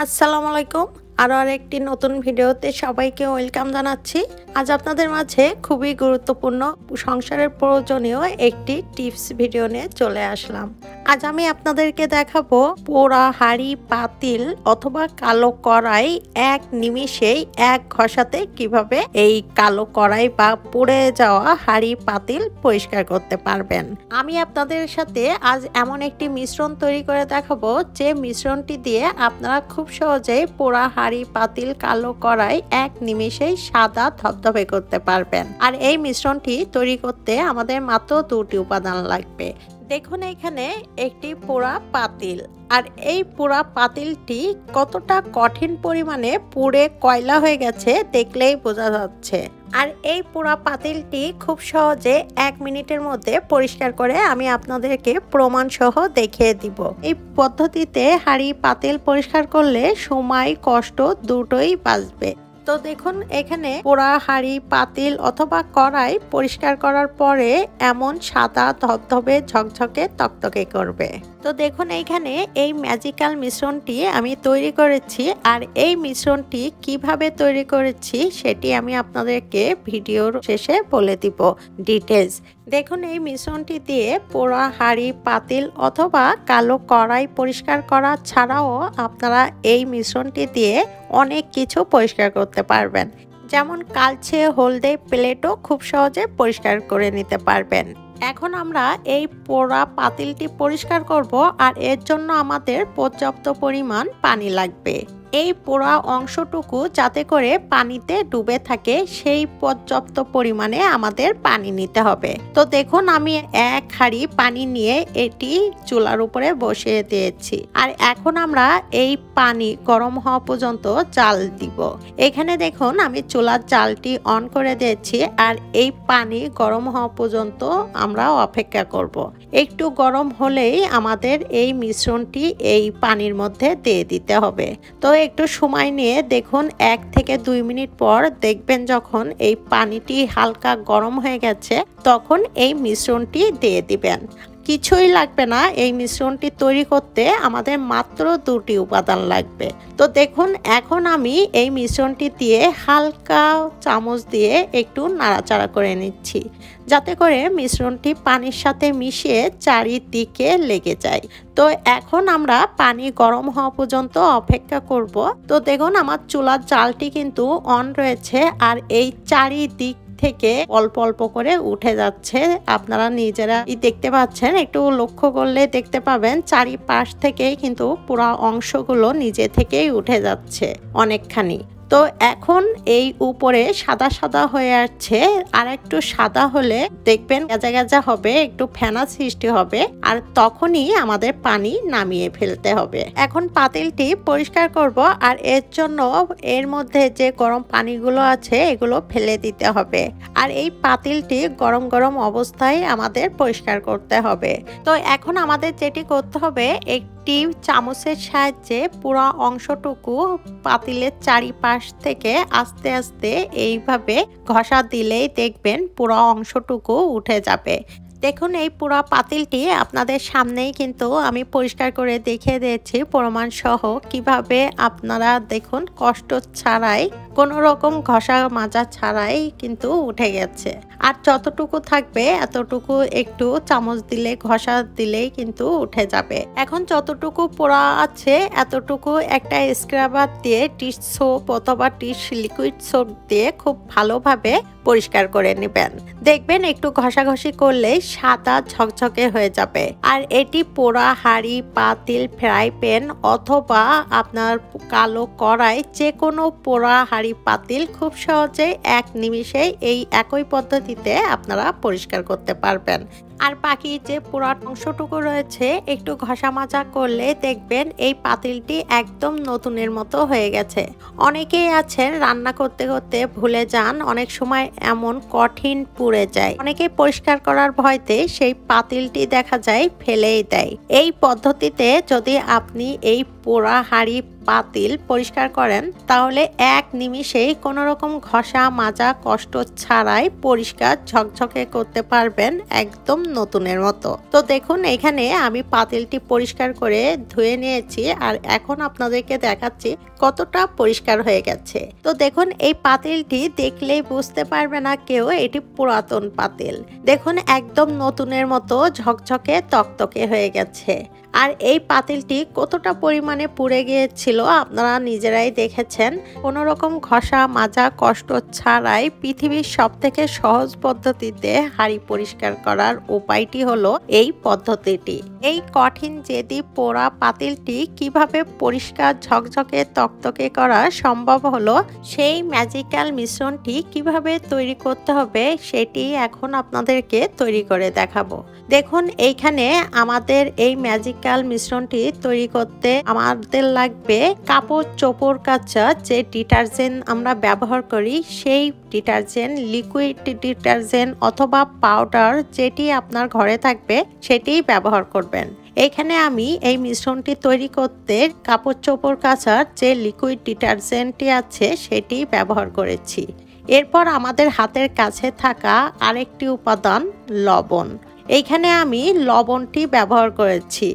আসসালামু আলাইকুম। আরও আরেকটি নতুন ভিডিওতে সবাইকে ওয়েলকাম জানাচ্ছি। আজ আপনাদের মাঝে খুবই গুরুত্বপূর্ণ সংসারের প্রয়োজনীয় একটি টিপস ভিডিও নিয়ে চলে আসলাম। আজ আমি আপনাদেরকে দেখাবো পোড়া হাঁড়ি পাতিল অথবা কালো কড়াই এক নিমিষেই এক ঘষাতে কিভাবে এই কালো কড়াই বা পুড়ে যাওয়া হাঁড়ি পাতিল পরিষ্কার করতে পারবেন। আমি আপনাদের সাথে আজ এমন একটি মিশ্রণ তৈরি করে দেখাবো যে মিশ্রণটি দিয়ে আপনারা খুব সহজেই পোড়া হাঁড়ি পাতিল কালো কড়াই এক নিমিষেই সাদা ধবধবে করতে পারবেন। আর এই মিশ্রণটি তৈরি করতে আমাদের মাত্র দুটি উপাদান লাগবে। দেখুন এখানে একটি পোড়া পাতিল, আর এই পোড়া পাতিলটি কতটা কঠিন পরিমাণে পুড়ে কয়লা হয়ে গেছে দেখলেই বোঝা যাচ্ছে। আর এই পোড়া পাতিলটি খুব সহজে 1 মিনিটের মধ্যে পরিষ্কার করে আমি আপনাদেরকে প্রমাণ সহ দেখিয়ে দিব। এই পদ্ধতিতে হাঁড়ি পাতিল পরিষ্কার করলে সময় কষ্ট দুটোই বাঁচবে। তো দেখুন এখানে পোড়া হাঁড়ি পাতিল অথবা কড়াই পরিষ্কার করার পরে এমন সাদা ধবধবে ঝকঝকে তকতকে করবে। তো দেখুন এইখানে এই ম্যাজিক্যাল মিশ্রণটি আমি তৈরি করেছি, আর এই মিশ্রণটি কিভাবে তৈরি করেছি সেটি আমি আপনাদেরকে ভিডিওর শেষে বলে দিব ডিটেলস। দেখুন এই মিশ্রণটি দিয়ে পোড়া হাঁড়ি পাতিল অথবা কালো কড়াই পরিষ্কার করা ছাড়াও আপনারা এই মিশ্রণটি দিয়ে অনেক কিছু পরিষ্কার করতে পারবেন, যেমন কালচে হলদে প্লেটও খুব সহজে পরিষ্কার করে নিতে পারবেন। এখন আমরা এই পোড়া পাতিলটি পরিষ্কার করব, আর এর জন্য আমাদের পর্যাপ্ত পরিমাণ পানি লাগবে। এই পোড়া অংশটুকু যাতে করে পানিতে ডুবে থাকে সেই পর্যাপ্ত পরিমাণে আমাদের পানি নিতে হবে। তো দেখুন আমি 1 হাঁড়ি পানি নিয়ে এটি চুলার উপরে বসিয়ে দিয়েছি, আর এখন আমরা এই পানি গরম হওয়া পর্যন্ত জাল দিব। এখানে দেখুন আমি চুলার জালটি অন করে দিয়েছি, আর এই পানি গরম হওয়া পর্যন্ত আমরা অপেক্ষা করব। একটু গরম হলেই আমাদের এই মিশ্রণটি এই পানির মধ্যে দিয়ে দিতে হবে। তো একটু সময় নিয়ে দেখুন 1 থেকে 2 মিনিট পর দেখবেন যখন এই পানিটি হালকা গরম হয়ে গেছে তখন এই মিশ্রণটি দিয়ে দিবেন। কিছুই লাগবে না, এই মিশ্রণটি তৈরি করতে আমাদের মাত্র 2টি উপাদান লাগবে। তো দেখুন এখন আমি এই মিশ্রণটি দিয়ে হালকা চামচ দিয়ে একটু নাড়াচাড়া করে নিচ্ছি, যাতে করে মিশ্রণটি পানির সাথে মিশিয়ে চারিদিকে লেগে যায়। তো এখন আমরা পানি গরম হওয়া পর্যন্ত অপেক্ষা করব। তো দেখুন আমার চুলার জালটি কিন্তু অন রয়েছে, আর এই চারিদিক থেকে অল্প অল্প করে উঠে যাচ্ছে। আপনারা নিজেরা দেখতে পাচ্ছেন, একটু লক্ষ্য করলে দেখতে পাবেন চারিপাশ থেকেই কিন্তু পুরো অংশগুলো নিজে থেকেই উঠে যাচ্ছে অনেকখানি। তো এখন এই উপরে সাদা সাদা হয়ে আসছে, আর একটু সাদা হলে দেখবেন গেজা গেজা হবে, একটু ফেনা সৃষ্টি হবে, আর তখনই আমাদের পানি নামিয়ে ফেলতে হবে। এখন পাতিলটি পরিষ্কার করব, আর এর জন্য এর মধ্যে যে গরম পানিগুলো আছে এগুলো ফেলে দিতে হবে। আর এই পাতিলটি গরম গরম অবস্থায় আমাদের পরিষ্কার করতে হবে। তো এখন আমাদের যেটি করতে হবে, একটি চামচের সাহায্যে পুরো অংশটুকু পাতিলের চারিপাশ থেকে আস্তে আস্তে এইভাবে ঘষা দিলেই দেখবেন পুরো অংশটুকু উঠে যাবে। দেখুন এই পুরো পাতিলটি আপনাদের সামনেই কিন্তু আমি পরিষ্কার করে দেখিয়ে দিয়েছি প্রমাণ সহ, কিভাবে আপনারা দেখুন কষ্ট ছাড়াই কোনো রকম ঘষা মাজা ছাড়াই কিন্তু উঠে গেছে। আর যতটুকু থাকবে এতটুকু একটু চামচ দিলে ঘষা দিলেই কিন্তু উঠে যাবে। এখন যতটুকু পোড়া আছে এতটুকু একটা স্ক্রাবার দিয়ে ডিশ সোপ অথবা ডিশ লিকুইড সোপ দিয়ে খুব ভালোভাবে পরিষ্কার করে নেবেন। দেখবেন একটু ঘষাঘষি করলেই সাদা ঝকঝকে হয়ে যাবে। আর এটি পোড়া হাঁড়ি পাতিল ফ্রাই প্যান অথবা আপনার কালো কড়াই, যে কোনো পোড়া হাঁড়ি পাতিল খুব সহজে 1 নিমিষেই এই একই পদ্ধতিতে আপনারা পরিষ্কার করতে পারবেন। আর বাকি যে পোড়া অংশটুকু রয়েছে একটু ঘষা মাজা করলে দেখবেন এই পাতিলটি একদম নতুনের মতো হয়ে গেছে। অনেকেই আছেন রান্না করতে করতে ভুলে যান, অনেক সময় এমন কঠিন পুড়ে যায়, অনেকেই পরিষ্কার করার ভয়তে সেই পাতিলটি দেখা যায় ফেলেই দেয়। এই পদ্ধতিতে যদি আপনি এই পোড়া হাঁড়ি পাতিল পরিষ্কার করেন তাহলে 1 নিমিষেই কোনো রকম ঘষা মাজা কষ্ট ছাড়াই পরিষ্কার ঝকঝকে করতে পারবেন, একদম নতুনের মতো। তো দেখুন এখানে আমি পাতিলটি পরিষ্কার করে ধুয়ে নিয়েছি আর এখন আপনাদেরকে দেখাচ্ছি কতটা পরিষ্কার হয়ে গেছে। তো দেখুন এই পাতিলটি দেখলেই বুঝতে পারবে না কেউ এটি পুরাতন পাতিল। দেখুন একদম নতুনের মতো ঝকঝকে তকতকে হয়ে গেছে। আর এই পাতিলটি কতটা পরিমাণে পুড়ে গিয়েছিল আপনারা নিজেরাই দেখেছেন। কোনো রকম ঘষা মাজা কষ্ট ছাড়াই পৃথিবীর সবথেকে সহজ পদ্ধতিতে হাঁড়ি পরিষ্কার করার উপায়টি হলো এই পদ্ধতিটি। এই কঠিন জেদি পোড়া পাতিলটি কিভাবে পরিষ্কার ঝকঝকে তকতকে করা সম্ভব হলো, সেই ম্যাজিক্যাল মিশ্রণটি কিভাবে তৈরি করতে হবে সেটি এখন আপনাদেরকে তৈরি করে দেখাবো। দেখুন এইখানে আমাদের এই ম্যাজিক্যাল মিশ্রণটি তৈরি করতে আমাদের লাগবে কাপড় চোপড় কাচা যে ডিটারজেন্ট আমরা ব্যবহার করি সেই ডিটারজেন্ট, লিকুইড ডিটারজেন্ট অথবা পাউডার যেটি আপনার ঘরে থাকবে সেটিই ব্যবহার করবেন। এখানে আমি এই মিশ্রণটি তৈরি করতে কাপড় চোপড় কাচার যে লিকুইড ডিটারজেন্টটি আছে সেটি ব্যবহার করেছি। এরপর আমাদের হাতের কাছে থাকা আরেকটি উপাদান লবণ। এইখানে আমি লবণটি ব্যবহার করেছি।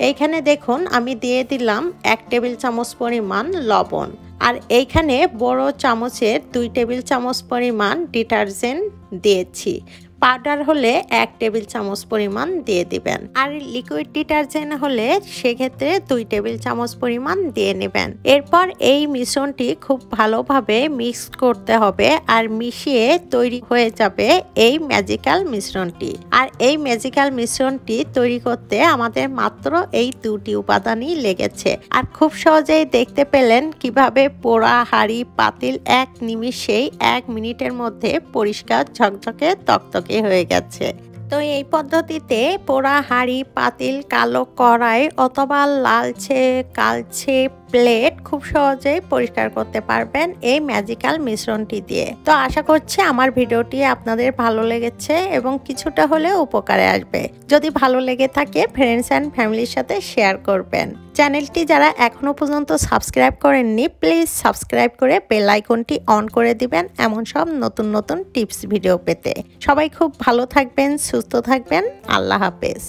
এইখানে দেখুন আমি দিয়ে দিলাম 1 টেবিল চামচ পরিমাণ লবণ। আর এইখানে বড় চামচের 2 টেবিল চামচ পরিমাণ ডিটারজেন্ট দিয়েছি। পাউডার হলে 1 টেবিল চামচ পরিমাণ দিয়ে দিবেন। আর লিকুইড ডিটারজেন্ট হলে সেক্ষেত্রে 2 টেবিল চামচ পরিমাণ দিয়ে নেবেন। এরপর এই মিশ্রণটি খুব ভালোভাবে মিক্স করতে হবে আর মিশিয়ে তৈরি হয়ে যাবে এই ম্যাজিক্যাল মিশ্রণটি। আর এই ম্যাজিক্যাল মিশ্রণটি তৈরি করতে আমাদের মাত্র এই 2টি উপাদানই লেগেছে। আর খুব সহজেই দেখতে পেলেন কিভাবে পোড়া হাঁড়ি পাতিল 1 নিমিষেই 1 মিনিটের মধ্যে পরিষ্কার ঝকঝকে তকতকে হয়ে গেছে। তো এই পদ্ধতিতে পোড়া হাঁড়ি পাতিল কালো কড়াই অথবা লালচে কালচে প্লেট খুব সহজেই পরিষ্কার করতে পারবেন এই ম্যাজিক্যাল মিশ্রণটি দিয়ে। তো আশা করছি আমার ভিডিওটি আপনাদের ভালো লেগেছে এবং কিছুটা হলেও উপকারে আসবে। যদি ভালো লেগে থাকে ফ্রেন্ডস অ্যান্ড ফ্যামিলির সাথে শেয়ার করবেন। চ্যানেলটি যারা এখনো পর্যন্ত সাবস্ক্রাইব করেননি প্লিজ সাবস্ক্রাইব করে বেল আইকনটি অন করে দিবেন এমন সব নতুন নতুন টিপস ভিডিও পেতে। সবাই খুব ভালো থাকবেন, সুস্থ থাকবেন। আল্লাহ হাফেজ।